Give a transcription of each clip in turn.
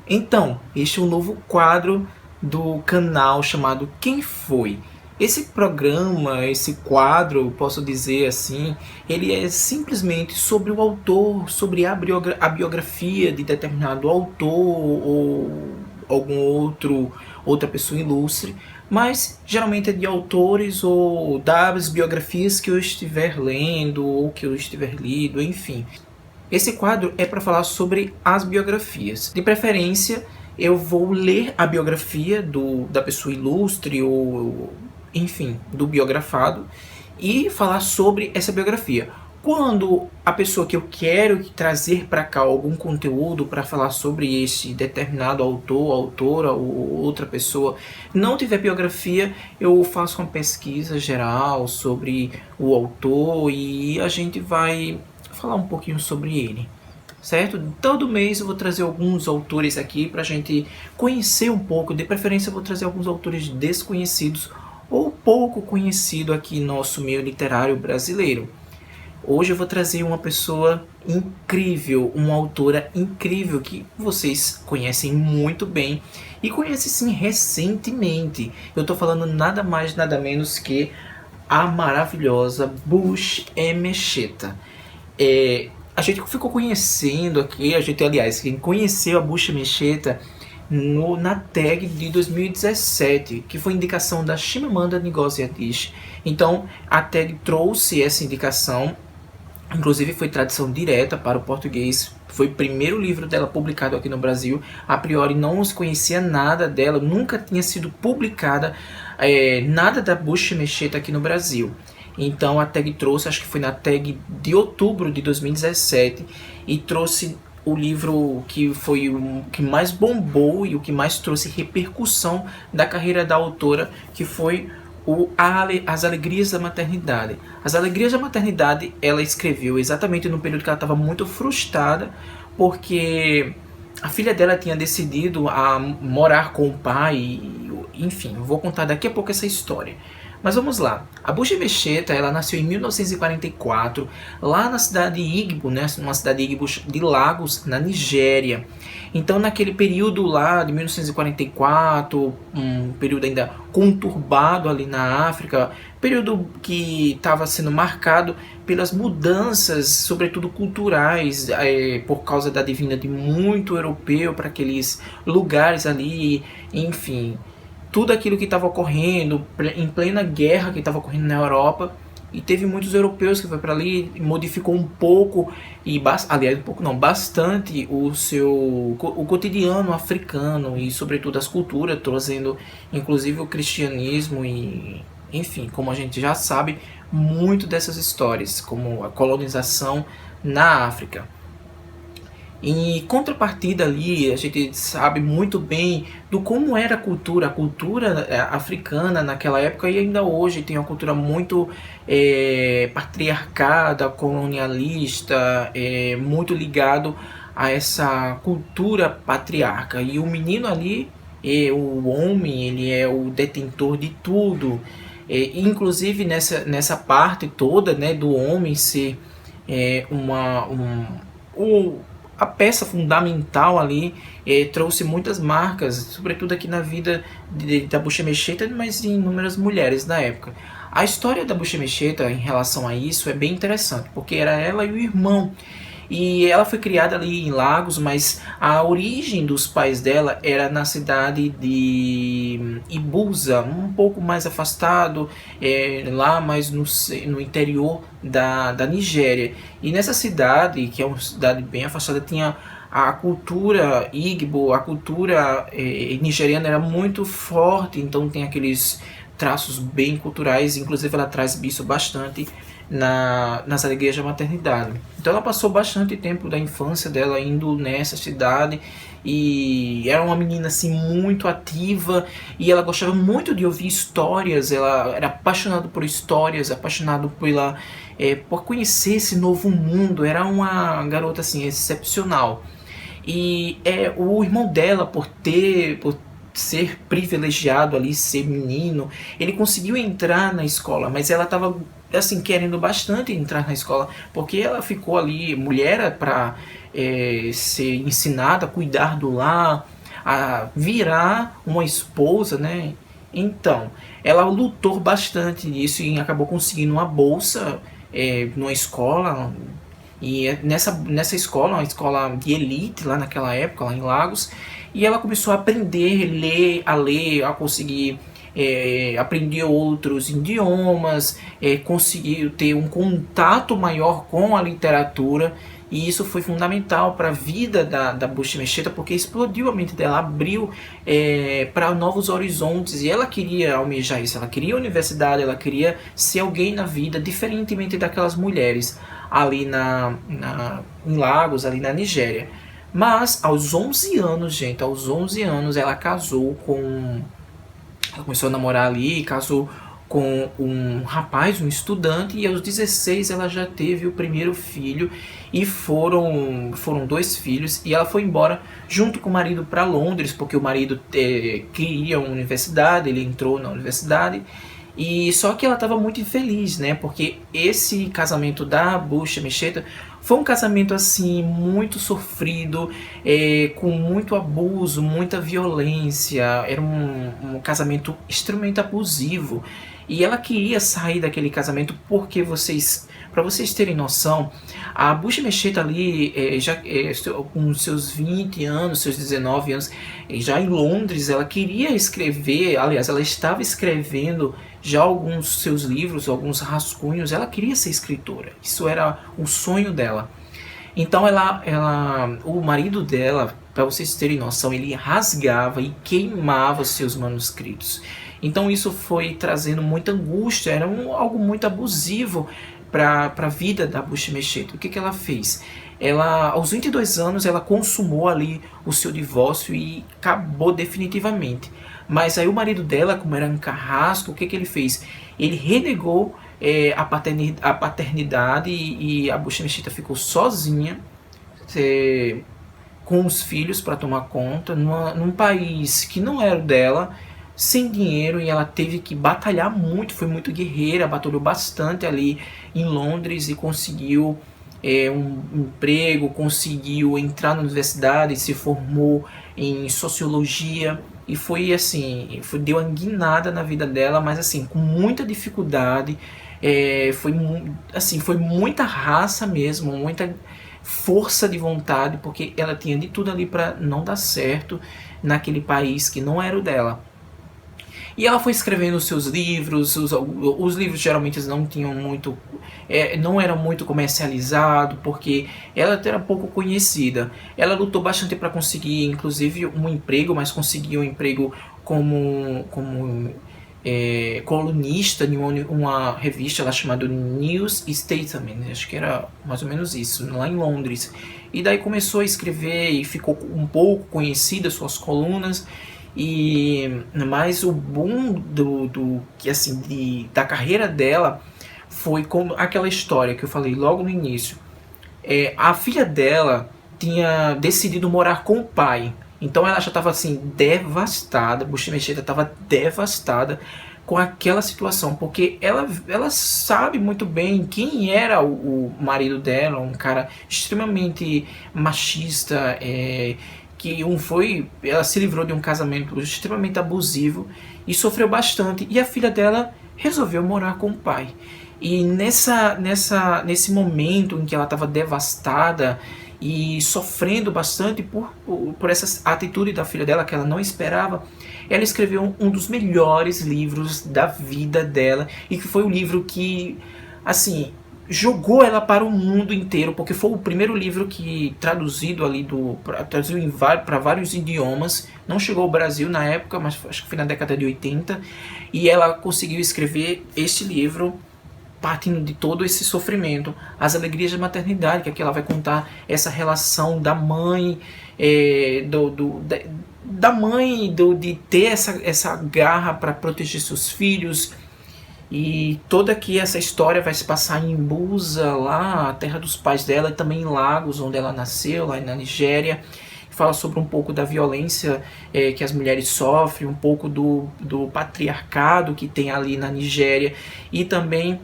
Então, este é um novo quadro do canal chamado Quem Foi? Esse programa, esse quadro, posso dizer assim, ele é simplesmente sobre o autor, sobre a biografia de determinado autor ou algum outra pessoa ilustre, mas geralmente é de autores ou das biografias que eu estiver lendo ou que eu estiver lido, enfim. Esse quadro é para falar sobre as biografias. De preferência, eu vou ler a biografia da pessoa ilustre ou, enfim, do biografado e falar sobre essa biografia. Quando a pessoa que eu quero trazer para cá algum conteúdo para falar sobre esse determinado autor, autora ou outra pessoa não tiver biografia, eu faço uma pesquisa geral sobre o autor e a gente vai falar um pouquinho sobre ele, certo? Todo mês eu vou trazer alguns autores aqui para a gente conhecer um pouco, de preferência eu vou trazer alguns autores desconhecidos ou pouco conhecido aqui no nosso meio literário brasileiro. Hoje eu vou trazer uma pessoa incrível, uma autora incrível que vocês conhecem muito bem e conhecem sim recentemente. Eu estou falando nada mais nada menos que a maravilhosa Bush Emecheta. A gente ficou conhecendo aqui, aliás, quem conheceu a Bush Emecheta na tag de 2017, que foi indicação da Chimamanda Ngozi Adichie. Então, a tag trouxe essa indicação, inclusive foi tradução direta para o português. Foi o primeiro livro dela publicado aqui no Brasil. A priori não se conhecia nada dela, nunca tinha sido publicada nada da Bush Emecheta aqui no Brasil. Então a tag trouxe, acho que foi na tag de outubro de 2017, e trouxe o livro que foi o que mais bombou e o que mais trouxe repercussão da carreira da autora, que foi As Alegrias da Maternidade. As Alegrias da Maternidade ela escreveu exatamente no período que ela estava muito frustrada, porque a filha dela tinha decidido a morar com o pai, enfim, eu vou contar daqui a pouco essa história. Mas vamos lá. A Bush Emecheta, ela nasceu em 1944, lá na cidade de Igbo, né, numa cidade de Igbo de Lagos, na Nigéria. Então, naquele período lá de 1944, um período ainda conturbado ali na África, período que estava sendo marcado pelas mudanças, sobretudo culturais, por causa da vinda de muito europeu para aqueles lugares ali, enfim, tudo aquilo que estava ocorrendo em plena guerra que estava ocorrendo na Europa, e teve muitos europeus que foi para ali, modificou um pouco aliás, um pouco não, bastante o cotidiano africano e sobretudo as culturas, trazendo inclusive o cristianismo e, enfim, como a gente já sabe, muito dessas histórias, como a colonização na África. Em contrapartida ali, a gente sabe muito bem do como era a cultura africana naquela época, e ainda hoje tem uma cultura muito patriarcada, colonialista, muito ligado a essa cultura patriarca. E o menino ali, o homem, ele é o detentor de tudo. Inclusive nessa parte toda, né, do homem ser a peça fundamental ali, trouxe muitas marcas, sobretudo aqui na vida da Bush Emecheta, mas em inúmeras mulheres da época. A história da Bush Emecheta em relação a isso é bem interessante, porque era ela e o irmão. E ela foi criada ali em Lagos, mas a origem dos pais dela era na cidade de Ibuza, um pouco mais afastado, lá mais no interior da Nigéria. E nessa cidade, que é uma cidade bem afastada, tinha a cultura Igbo, a cultura nigeriana era muito forte, então tem aqueles traços bem culturais, inclusive ela traz isso bastante nas alegrias da maternidade. Então ela passou bastante tempo da infância dela indo nessa cidade, e era uma menina assim muito ativa, e ela gostava muito de ouvir histórias, ela era apaixonada por histórias, apaixonada por conhecer esse novo mundo, era uma garota assim excepcional. E o irmão dela, por ser privilegiado ali, ser menino, ele conseguiu entrar na escola, mas ela estava assim querendo bastante entrar na escola, porque ela ficou ali, mulher para ser ensinada a cuidar do lar, a virar uma esposa, né? Então, ela lutou bastante nisso e acabou conseguindo uma bolsa numa escola. E nessa escola, uma escola de elite lá naquela época, lá em Lagos, e ela começou a aprender, a ler, a conseguir aprender outros idiomas, conseguiu ter um contato maior com a literatura, e isso foi fundamental para a vida da Bushi Mecheta, porque explodiu a mente dela, abriu para novos horizontes, e ela queria almejar isso, ela queria a universidade, ela queria ser alguém na vida, diferentemente daquelas mulheres ali em Lagos, ali na Nigéria. Mas aos 11 anos, gente, aos 11 anos ela casou com... Ela começou a namorar ali, casou com um rapaz, um estudante, e aos 16 ela já teve o primeiro filho, e foram 2 filhos, e ela foi embora junto com o marido para Londres, porque o marido queria uma universidade, ele entrou na universidade, e só que ela estava muito infeliz, né? Porque esse casamento da Bushi Mecheta foi um casamento assim muito sofrido, com muito abuso, muita violência. Era um casamento extremamente abusivo. E ela queria sair daquele casamento porque para vocês terem noção, a Bushi Mecheta ali, com seus 20 anos, seus 19 anos, já em Londres, ela queria escrever, aliás, ela estava escrevendo já alguns seus livros, alguns rascunhos, ela queria ser escritora, isso era o sonho dela. Então o marido dela, para vocês terem noção, ele rasgava e queimava seus manuscritos. Então isso foi trazendo muita angústia, era algo muito abusivo para a vida da Bushi Mecheta. O que ela fez? Ela, aos 22 anos, ela consumou ali o seu divórcio e acabou definitivamente. Mas aí o marido dela, como era um carrasco, o que ele fez? Ele renegou a paternidade e a Bushi Mecheta ficou sozinha com os filhos para tomar conta, num país que não era o dela, sem dinheiro, e ela teve que batalhar muito, foi muito guerreira, batalhou bastante ali em Londres e conseguiu um emprego, conseguiu entrar na universidade, se formou em sociologia, e foi assim, deu uma guinada na vida dela, mas assim, com muita dificuldade, foi muita raça mesmo, muita força de vontade, porque ela tinha de tudo ali para não dar certo naquele país que não era o dela. E ela foi escrevendo os seus livros, os livros geralmente não tinham muito, não eram muito comercializados, porque ela era pouco conhecida. Ela lutou bastante para conseguir, inclusive, um emprego, mas conseguiu um emprego como colunista em uma revista lá chamada News Statesman, acho que era mais ou menos isso, lá em Londres. E daí começou a escrever e ficou um pouco conhecida, suas colunas. Mas o boom da carreira dela foi como aquela história que eu falei logo no início. A filha dela tinha decidido morar com o pai, então ela já estava assim devastada. Bushi Mecheta estava devastada com aquela situação, porque ela sabe muito bem quem era o marido dela, um cara extremamente machista, ela se livrou de um casamento extremamente abusivo e sofreu bastante, e a filha dela resolveu morar com o pai. E nesse momento em que ela estava devastada e sofrendo bastante por essa atitude da filha dela que ela não esperava, ela escreveu um dos melhores livros da vida dela, e que foi o livro que, assim, jogou ela para o mundo inteiro, porque foi o primeiro livro que traduziu para vários idiomas. Não chegou ao Brasil na época, mas acho que foi na década de 80, e ela conseguiu escrever este livro partindo de todo esse sofrimento, as alegrias da maternidade, que aqui ela vai contar essa relação da mãe, de ter essa garra para proteger seus filhos. E toda aqui essa história vai se passar em Buza, lá, a terra dos pais dela, e também em Lagos, onde ela nasceu, lá na Nigéria. Fala sobre um pouco da violência que as mulheres sofrem, um pouco do patriarcado que tem ali na Nigéria, e também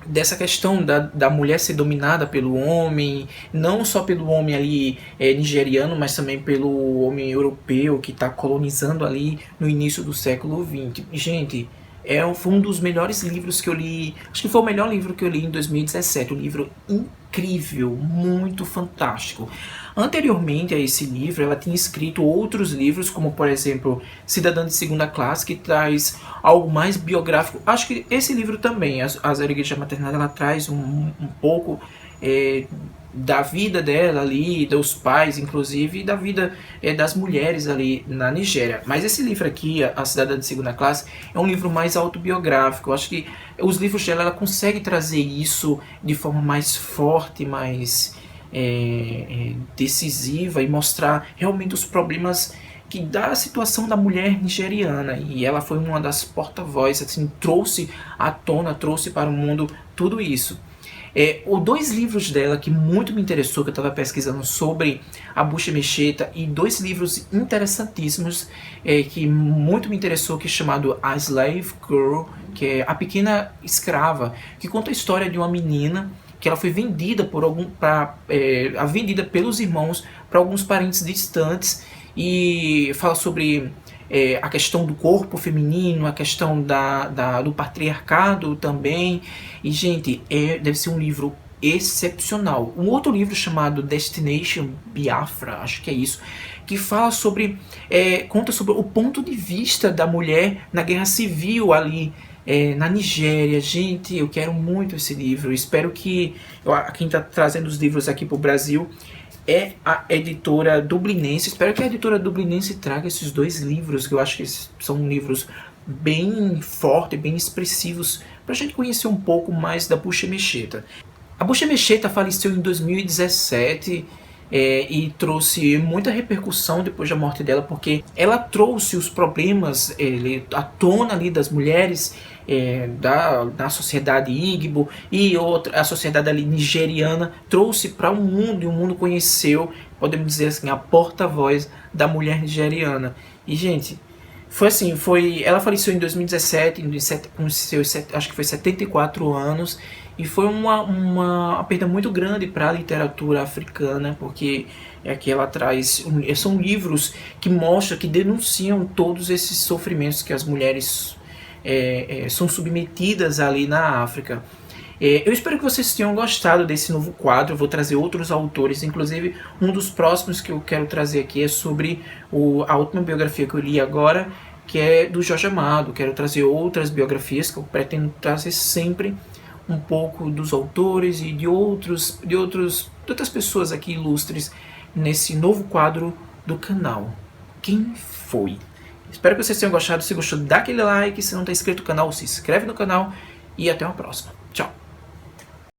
dessa questão da mulher ser dominada pelo homem, não só pelo homem ali nigeriano, mas também pelo homem europeu que está colonizando ali no início do século XX. Gente, foi um dos melhores livros que eu li, acho que foi o melhor livro que eu li em 2017, um livro incrível, muito fantástico. Anteriormente a esse livro, ela tinha escrito outros livros, como por exemplo Cidadã de Segunda Classe, que traz algo mais biográfico. Acho que esse livro também, A Zero Igreja Maternal, ela traz um pouco da vida dela ali, dos pais inclusive, e da vida das mulheres ali na Nigéria. Mas esse livro aqui, A Cidadã de Segunda Classe, é um livro mais autobiográfico. Eu acho que os livros dela, ela consegue trazer isso de forma mais forte, mais decisiva, e mostrar realmente os problemas que da situação da mulher nigeriana. E ela foi uma das porta-vozes, assim, trouxe à tona, trouxe para o mundo tudo isso. Os dois livros dela que muito me interessou, que eu estava pesquisando sobre a Bucha Mecheta, e dois livros interessantíssimos que muito me interessou, que é chamado A Slave Girl, que é A Pequena Escrava, que conta a história de uma menina que ela foi vendida vendida pelos irmãos para alguns parentes distantes, e fala sobre a questão do corpo feminino, a questão do patriarcado também. E, gente, deve ser um livro excepcional. Um outro livro chamado Destination Biafra, acho que é isso, que fala sobre, conta sobre o ponto de vista da mulher na guerra civil ali na Nigéria. Gente, eu quero muito esse livro. Espero que quem está trazendo os livros aqui para o Brasil é a editora Dublinense. Espero que a editora Dublinense traga esses dois livros, que eu acho que são livros bem fortes, bem expressivos, para a gente conhecer um pouco mais da Bucha Mecheta. A Bucha Mecheta faleceu em 2017 e trouxe muita repercussão depois da morte dela, porque ela trouxe os problemas à tona ali das mulheres da sociedade Igbo e a sociedade ali nigeriana, trouxe para o mundo, e o mundo conheceu, podemos dizer assim, a porta-voz da mulher nigeriana. E, gente, foi assim, ela faleceu em 2017, com seus, acho que foi 74 anos, e foi uma perda muito grande para a literatura africana, porque aqui ela traz, são livros que mostram, que denunciam todos esses sofrimentos que as mulheres são submetidas ali na África. Eu espero que vocês tenham gostado desse novo quadro. Eu vou trazer outros autores, inclusive um dos próximos que eu quero trazer aqui é sobre a última biografia que eu li agora, que é do Jorge Amado. Quero trazer outras biografias, que eu pretendo trazer sempre um pouco dos autores e de outras pessoas aqui ilustres nesse novo quadro do canal. Quem foi? Espero que vocês tenham gostado. Se gostou, dá aquele like. Se não está inscrito no canal, se inscreve no canal. E até uma próxima. Tchau!